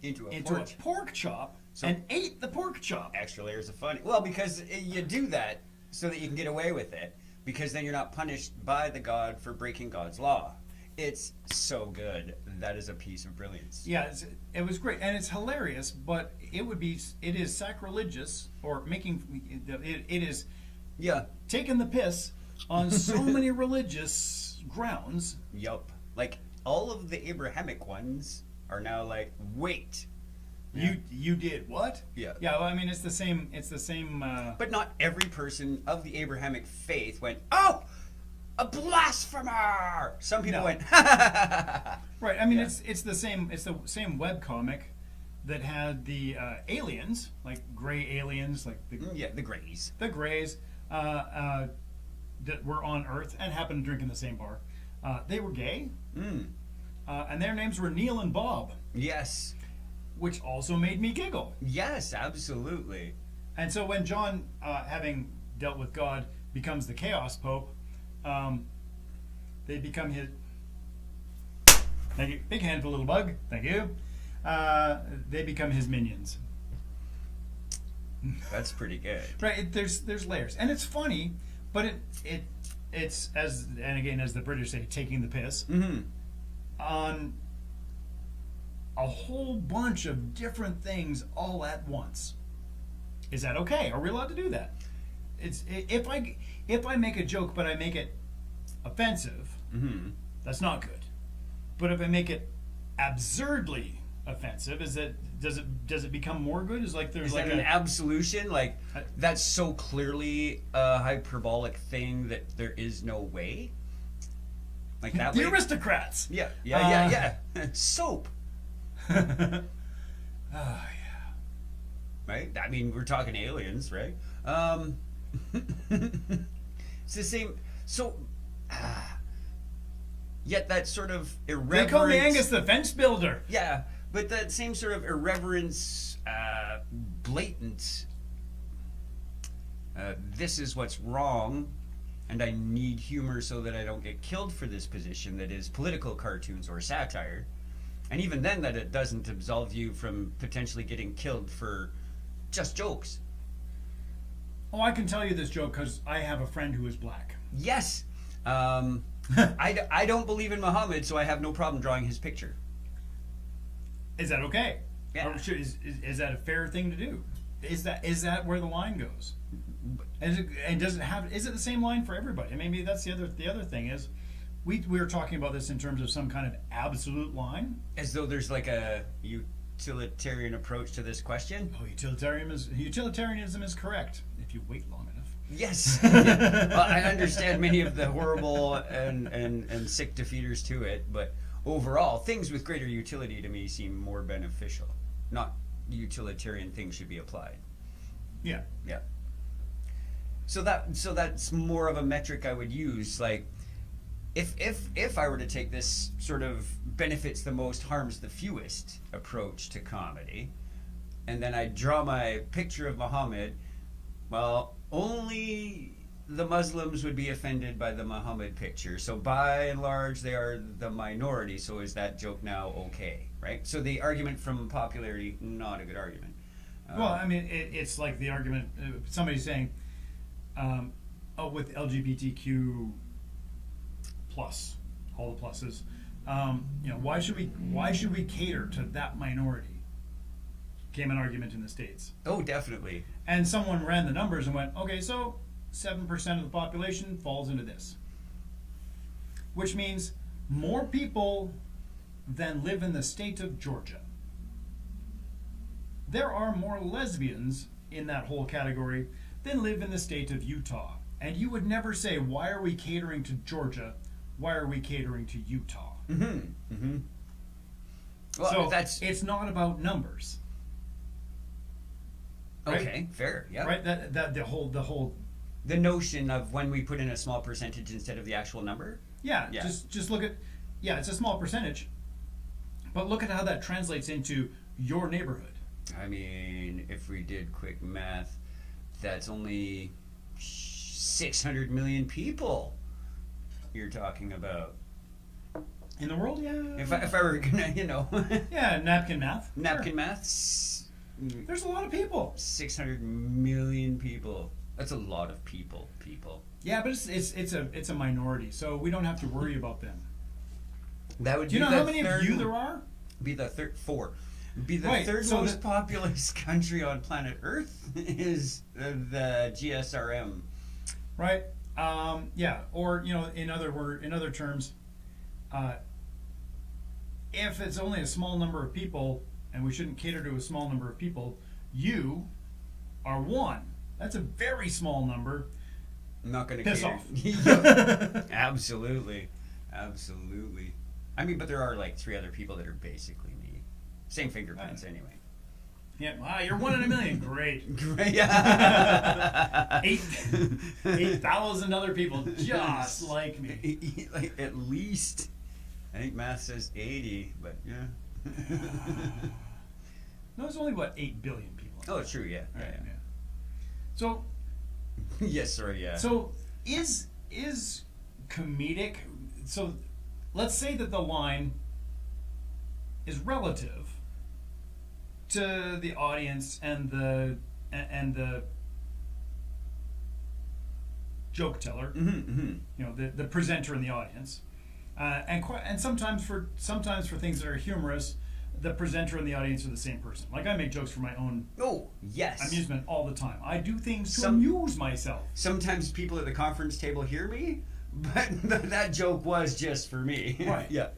into a pork chop So- and ate the pork chop. Extra layers of fun. Well, because you do that so that you can get away with it, because then you're not punished by the god for breaking God's law. It's so good. That is a piece of brilliance. Yeah, it was great, and it's hilarious. But it is sacrilegious, or it is Yeah. taking the piss on so many religious grounds. Yup. Like, all of the Abrahamic ones are now like, wait. You did what? Yeah. Yeah. Well, I mean, it's the same. It's the same. But not every person of the Abrahamic faith went, oh, a blasphemer! Some people No. went, Right. I mean, Yeah. it's the same. It's the same webcomic that had the aliens, like gray aliens, like yeah, the Greys. the Greys, that were on Earth and happened to drink in the same bar. They were gay, and their names were Neil and Bob, Yes. which also made me giggle. Yes, absolutely. And so when John, having dealt with God, becomes the Chaos Pope, they become his. Thank you. Big hand for little bug. Thank you. They become his minions. That's pretty good. Right. There's layers, and it's funny, but it's as the British say, taking the piss Mm-hmm. on a whole bunch of different things all at once. Is that okay? Are we allowed to do that? If I make a joke but I make it offensive, Mm-hmm. that's not good. But if I make it absurdly offensive, does it become more good? Is like there's Is like that an absolution? Like, that's so clearly a hyperbolic thing that there is no way? Like that the way? aristocrats. Yeah. Soap, Oh yeah. right? I mean, we're talking aliens, right? It's the same. So, yet that sort of irreverence. They call me Angus the fence builder. Yeah, but that same sort of irreverence, blatant. This is what's wrong, and I need humor so that I don't get killed for this position. That is political cartoons or satire, and even then, that it doesn't absolve you from potentially getting killed for just jokes. Oh, I can tell you this joke because I have a friend who is black. Yes. I don't believe in Muhammad, so I have no problem drawing his picture. Is that okay? Yeah. Or is that a fair thing to do? Is that where the line goes? Is it the same line for everybody? And maybe that's the other thing is, we were talking about this in terms of some kind of absolute line. As though there's like a utilitarian approach to this question. Oh, utilitarianism is correct if you wait long enough. Yes. Well, I understand many of the horrible and sick defeaters to it, but overall, things with greater utility to me seem more beneficial. Not utilitarian things should be applied. Yeah. Yeah. So that's more of a metric I would use. Like, if I were to take this sort of benefits the most, harms the fewest approach to comedy, and then I draw my picture of Muhammad, well, only the Muslims would be offended by the Muhammad picture. So by and large, they are the minority. So is that joke now okay, right? So the argument from popularity, not a good argument. Well, I mean, it's like the argument somebody saying, with LGBTQ plus, all the pluses, why should we cater to that minority? Came an argument in the States. Oh, definitely. And someone ran the numbers and went, okay, so 7% of the population falls into this. Which means more people than live in the state of Georgia. There are more lesbians in that whole category than live in the state of Utah. And you would never say, why are we catering to Georgia? Why are we catering to Utah? Mm-hmm. Mm-hmm. Well, So it's not about numbers. Right? Okay, fair. Yeah. Right? That the whole The notion of when we put in a small percentage instead of the actual number. Yeah. Yeah. Just look at it's a small percentage. But look at how that translates into your neighborhood. I mean, if we did quick math, that's only 600 million people you're talking about. In the world, yeah. If I were gonna, Yeah, napkin math. napkin Sure. math, There's a lot of people. 600 million people. That's a lot of people. Yeah, but it's a minority, so we don't have to worry about them. That would Do you be know the how many third, of you there are? Be the four. Be the Right, third so most populous country on planet Earth is the GSRM. Right. Yeah. Or in other terms, if it's only a small number of people, and we shouldn't cater to a small number of people, you are one. That's a very small number. I'm not going to Piss cater. off. Yep. Absolutely. I mean, but there are like 3 other people that are basically me. Same fingerprints, anyway. Yeah. Wow, you're 1 in a million. Great. Great. Yeah. 8,000 other people just like me. Like at least, I think math says 80, but yeah. No, it's only 8 billion people. Oh, true. Yeah. Right, Yeah. So. Yes, sorry. Yeah. So is comedic? So let's say that the line is relative to the audience and the joke teller. The presenter and the audience, and sometimes for things that are humorous, the presenter and the audience are the same person. Like I make jokes for my own amusement all the time. I do things to amuse myself. Sometimes people at the conference table hear me, but that joke was just for me. Right. Yeah.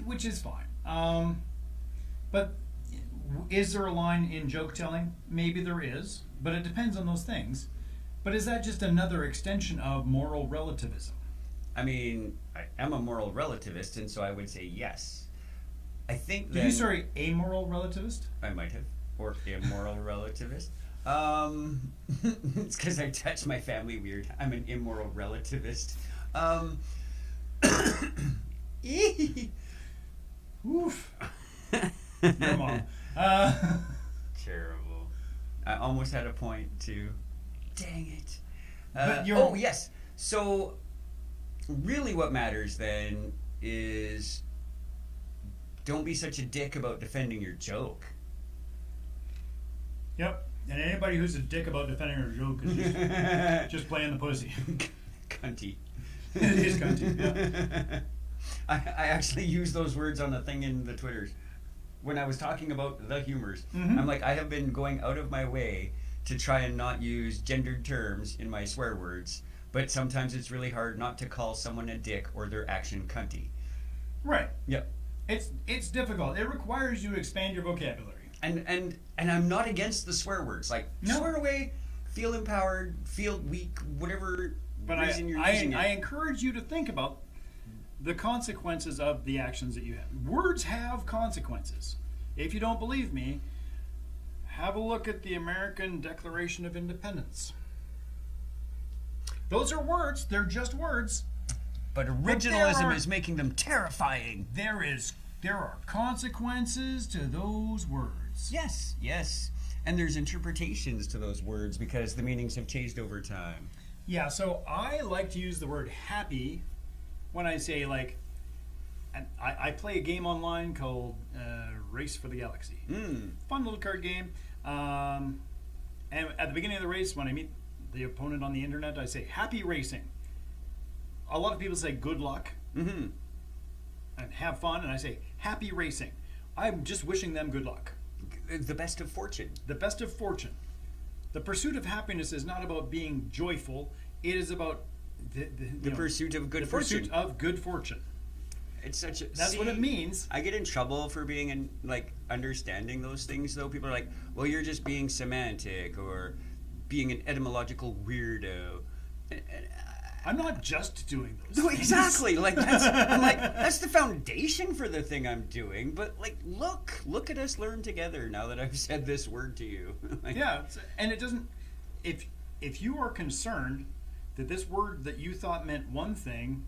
Which is fine. But is there a line in joke telling? Maybe there is, but it depends on those things. But is that just another extension of moral relativism? I mean, I am a moral relativist, and so I would say yes. I think Did you say amoral relativist? I might have. Or immoral relativist. It's because I touch my family weird. I'm an immoral relativist. Oof. Your mom. Terrible. I almost had a point too. Dang it. But yes. So, really what matters then is don't be such a dick about defending your joke. Yep. And anybody who's a dick about defending her joke is just playing the pussy. Cunty. It is cunty, yeah. I actually used those words on the thing in the Twitters when I was talking about the humors. Mm-hmm. I'm like, I have been going out of my way to try and not use gendered terms in my swear words, but sometimes it's really hard not to call someone a dick or their action cunty. Right. Yep. It's difficult. It requires you to expand your vocabulary. And I'm not against the swear words. Like, swear away, feel empowered, feel weak, whatever reason you're using it. I encourage you to think about the consequences of the actions that you have. Words have consequences. If you don't believe me, have a look at the American Declaration of Independence. Those are words. They're just words. But originalism is making them terrifying. There are consequences to those words. Yes. And there's interpretations to those words because the meanings have changed over time. Yeah, so I like to use the word happy when I say, like, and I play a game online called Race for the Galaxy. Fun little card game. And at the beginning of the race, when I meet the opponent on the internet, I say, happy racing. A lot of people say good luck and have fun, and I say, happy racing. I'm just wishing them good luck. The best of fortune. The best of fortune. The pursuit of happiness is not about being joyful. It is about the pursuit of good fortune. The pursuit of good fortune. It's such a... That's what it means. I get in trouble for being understanding those things, though. People are like, well, you're just being semantic or being an etymological weirdo. I'm not just doing those No, things. Exactly. I'm like, that's the foundation for the thing I'm doing. But look at us learn together now that I've said this word to you. Yeah, and it doesn't. If you are concerned that this word that you thought meant one thing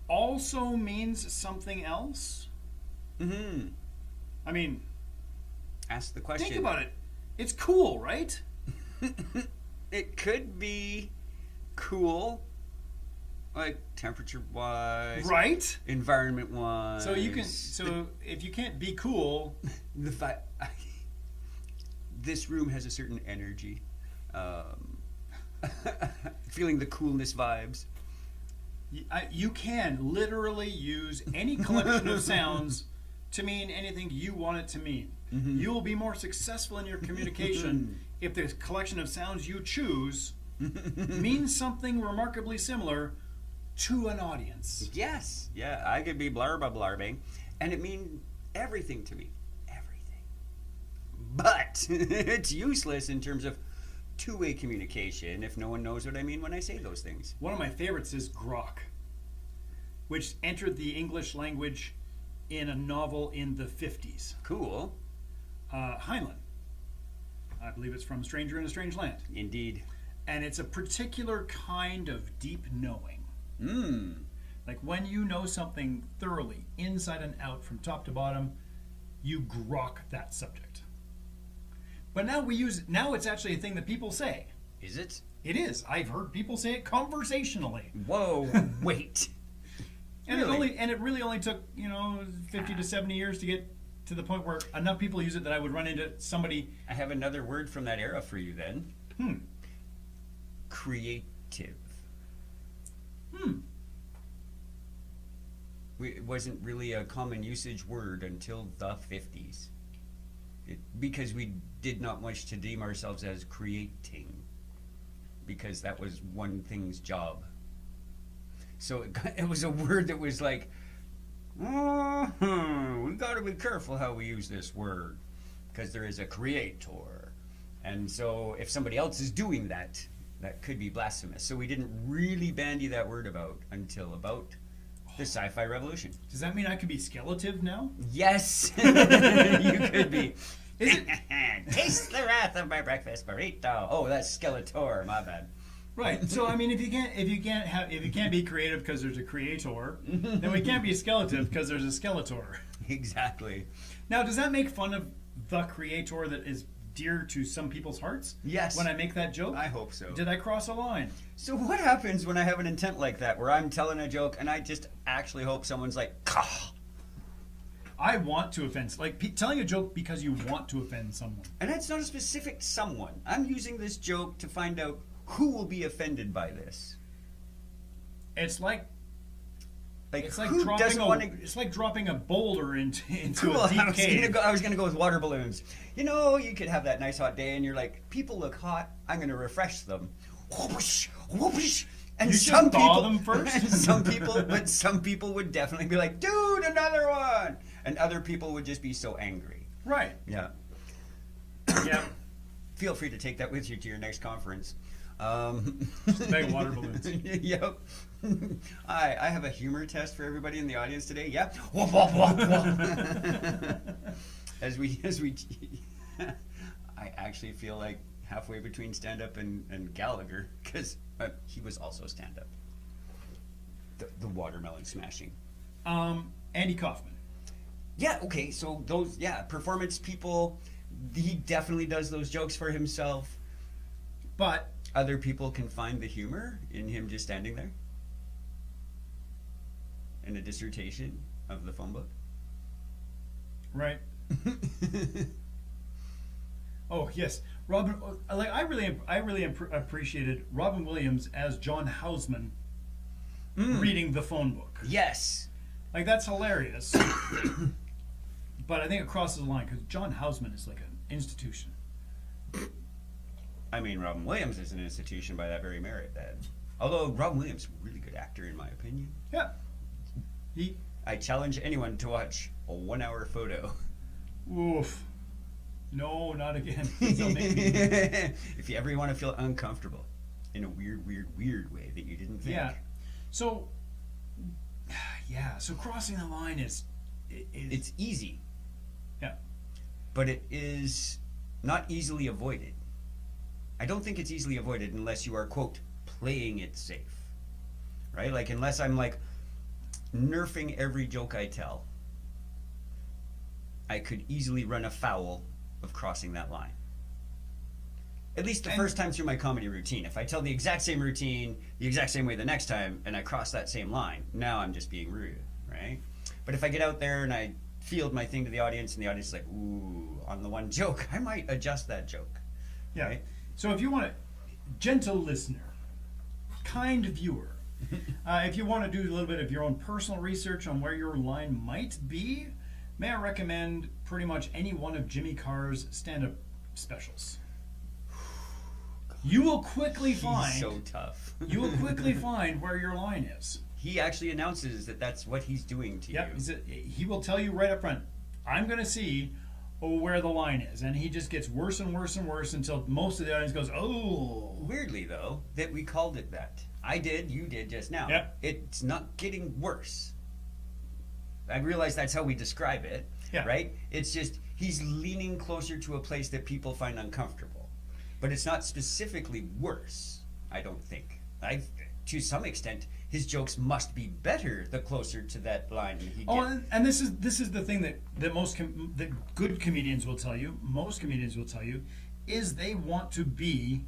also means something else, I mean, ask the question. Think about it. It's cool, right? It could be cool. Like temperature-wise, Right? environment-wise. So if you can't be cool, The fact this room has a certain energy. Feeling the coolness vibes. you can literally use any collection of sounds to mean anything you want it to mean. Mm-hmm. You will be more successful in your communication if the collection of sounds you choose means something remarkably similar to an audience. Yes, yeah, I could be blarba-blarbing, and it means everything to me. Everything. But it's useless in terms of two-way communication if no one knows what I mean when I say those things. One of my favorites is grok, which entered the English language in a novel in the 50s. Cool. Heinlein. I believe it's from Stranger in a Strange Land. Indeed. And it's a particular kind of deep knowing. Like when you know something thoroughly, inside and out, from top to bottom, you grok that subject. But now it's actually a thing that people say. Is it? It is. I've heard people say it conversationally. Whoa, wait. And Really? it really only took, 50 to 70 years to get to the point where enough people use it that I would run into somebody. I have another word from that era for you then. Creative. It wasn't really a common usage word until the 50s. Because we did not wish to deem ourselves as creating. Because that was one thing's job. So it was a word that was like, we got to be careful how we use this word. Because there is a creator. And so if somebody else is doing that, that could be blasphemous. So we didn't really bandy that word about until about the sci-fi revolution. Does that mean I could be skeletive now? Yes, you could be. Is it? Taste the wrath of my breakfast burrito. Oh, that's Skeletor. My bad. Right. So I mean, if you can't be creative because there's a creator, then we can't be skeletive because there's a skeletor. Exactly. Now, does that make fun of the creator that is dear to some people's hearts? Yes. When I make that joke? I hope so. Did I cross a line? So what happens when I have an intent like that, where I'm telling a joke and I just actually hope someone's like, "Kah." I want to offend, telling a joke because you want to offend someone. And it's not a specific someone. I'm using this joke to find out who will be offended by this. It's like who doesn't want to? It's like dropping a boulder into Cool. a deep cave. I was gonna go with water balloons. You could have that nice hot day, and you're like, people look hot. I'm gonna refresh them. Whoopish, whoopish. And you some should people, thaw them first. some people would definitely be like, dude, another one. And other people would just be so angry. Right. Yeah. Yeah. Feel free to take that with you to your next conference. Just a bag of water balloons. Yep. I have a humor test for everybody in the audience today. Yeah. Whoop, whoop, whoop, whoop. As we I actually feel like halfway between stand-up and Gallagher, because he was also stand-up. The watermelon smashing. Andy Kaufman. Yeah, okay, so those, performance people, he definitely does those jokes for himself. But Other people can find the humor in him just standing there. In a dissertation of the phone book. right. Oh yes, Robin. I really appreciated Robin Williams as John Houseman reading the phone book. Yes. Like that's hilarious. But I think it crosses the line because John Houseman is like an institution. I mean, Robin Williams is an institution by that very merit, then. Although Robin Williams is a really good actor, in my opinion. Yeah. I challenge anyone to watch a 1 hour photo. Oof. No, not again. They'll make me- If you ever want to feel uncomfortable in a weird way that you didn't think. Yeah. So crossing the line is It's easy. Yeah. But it is not easily avoided. I don't think it's easily avoided unless you are, quote, playing it safe. Right? Like, unless I'm, like, nerfing every joke I tell, I could easily run afoul of crossing that line. At least the first time through my comedy routine. If I tell the exact same routine, the exact same way the next time, and I cross that same line, now I'm just being rude, right? But if I get out there and I field my thing to the audience, and the audience is like, ooh, on the one joke, I might adjust that joke. Yeah. Right? So if you want gentle listener, kind viewer, if you want to do a little bit of your own personal research on where your line might be, may I recommend pretty much any one of Jimmy Carr's stand-up specials. You will quickly find. He's so tough. You will quickly find where your line is. He actually announces that that's what he's doing to Yep. you. He will tell you right up front, I'm going to see where the line is. And he just gets worse and worse and worse until most of the audience goes, oh. Weirdly, though, that we called it that. I did, you did just now. Yep. It's not getting worse. I realize that's how we describe it, Yeah. right? It's just he's leaning closer to a place that people find uncomfortable. But it's not specifically worse, I don't think. To some extent, his jokes must be better the closer to that line he gets. Oh, and this is the thing that that good comedians will tell you, most comedians will tell you, is they want to be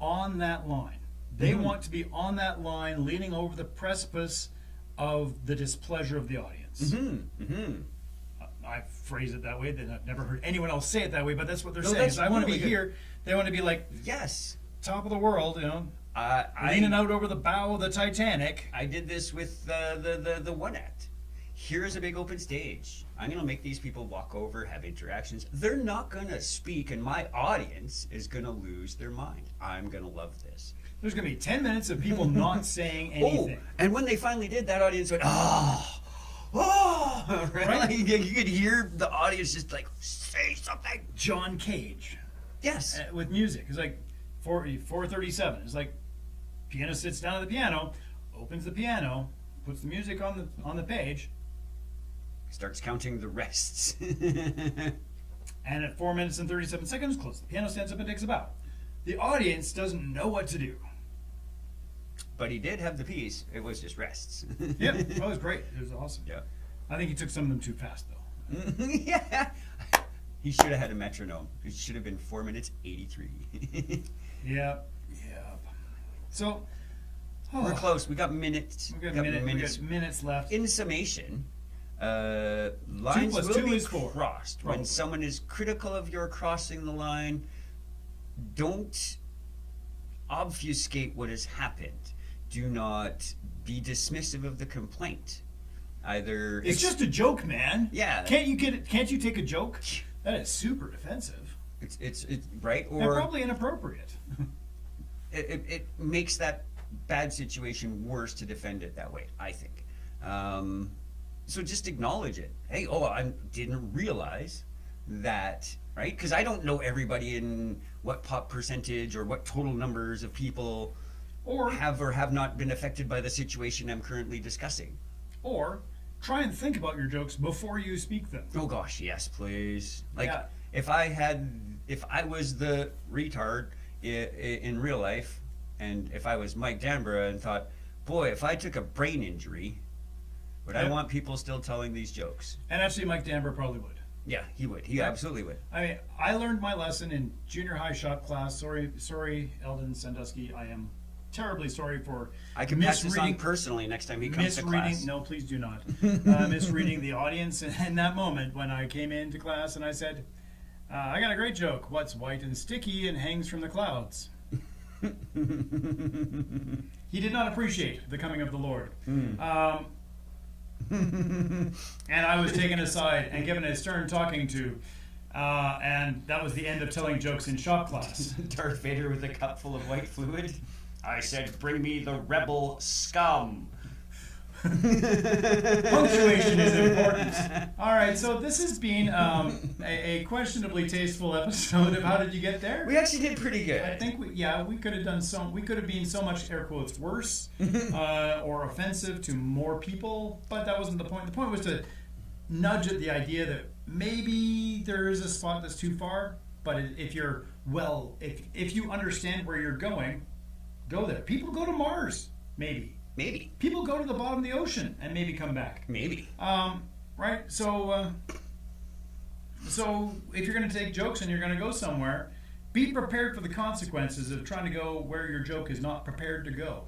on that line. They want to be on that line, leaning over the precipice of the displeasure of the audience. I phrase it that way. I've never heard anyone else say it that way, but that's what they're saying. That's So I want to really be good. here. They want to be like Yes. top of the world, leaning out over the bow of the Titanic. I did this with the one act. Here's a big open stage. I'm going to make these people walk over, have interactions. They're not going to speak, and my audience is going to lose their mind. I'm going to love this. There's going to be 10 minutes of people not saying anything. Oh, and when they finally did, that audience went, right? Right? Like, you could hear the audience just like, say something. John Cage Yes. with music. It's like 4:37. It's like pianist sits down at the piano, opens the piano, puts the music on the page, Starts counting the rests. and at 4 minutes and 37 seconds, closes the piano, stands up and takes a bow. The audience doesn't know what to do. But he did have the piece. It was just rests. Yep, it was great. It was awesome. Yeah. I think he took some of them too fast, though. Yeah. He should have had a metronome. It should have been 4 minutes 83. Yep. So, We're close. We got minutes. We got minutes left. In summation, lines 2 plus will 2 be is 4. crossed. Probably. When someone is critical of your crossing the line, don't obfuscate what has happened. Do not be dismissive of the complaint. Either It's just a joke, man. Yeah. Can't you get it? Can't you take a joke? That is super defensive it's right, and or probably inappropriate. it makes that bad situation worse to defend it that way, I think. So just acknowledge it. Hey, I didn't realize that, right? Because I don't know everybody in what pop percentage or what total numbers of people Or have not been affected by the situation I'm currently discussing. Or try and think about your jokes before you speak them. Oh gosh, yes, please. Like, Yeah. if I was the retard in real life, and if I was Mike Danborough and thought, boy, if I took a brain injury, would I Yeah. want people still telling these jokes? And actually, Mike Danborough probably would. Yeah, he would. He Yeah. absolutely would. I mean, I learned my lesson in junior high shop class. Sorry, Eldon Sandusky. I am terribly sorry for I can pass this on personally next time he comes to class. misreading. No, please do not. Misreading the audience in that moment when I came into class and I said, I got a great joke. What's white and sticky and hangs from the clouds? He did not appreciate the coming of the Lord. And I was taken aside and given a stern talking to. And that was the end of telling jokes in shop class. Darth Vader with a cup full of white fluid. I said, bring me the rebel scum. Punctuation is important. All right, so this has been a questionably tasteful episode of How Did You Get There? We actually did pretty good. I think we could have done we could have been so much air quotes worse or offensive to more people, but that wasn't the point. The point was to nudge at the idea that maybe there is a spot that's too far, but if you understand where you're going, go there. People go to Mars, maybe. People go to the bottom of the ocean and maybe come back. Maybe. Right? So if you're going to take jokes and you're going to go somewhere, be prepared for the consequences of trying to go where your joke is not prepared to go.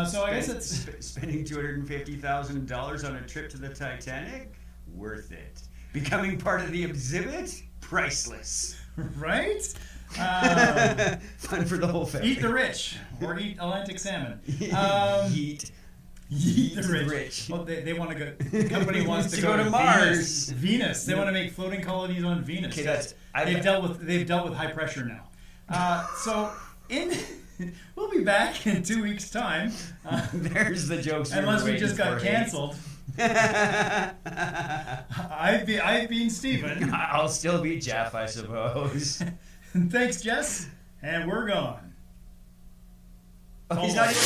So I guess it's spending $250,000 on a trip to the Titanic, worth it. Becoming part of the exhibit, priceless. Right? Fun for the whole family. Eat the rich, or eat Atlantic salmon. Yeet the rich. Well, they want to go. The company wants to go to Mars. Venus. They want to make floating colonies on Venus. Okay, they've dealt with high pressure now. We'll be back in 2 weeks' time. There's the jokes. Unless we just got canceled. I've been Stephen. I'll still be Jeff, I suppose. Thanks, Jess. And we're gone. Oh, he's not even...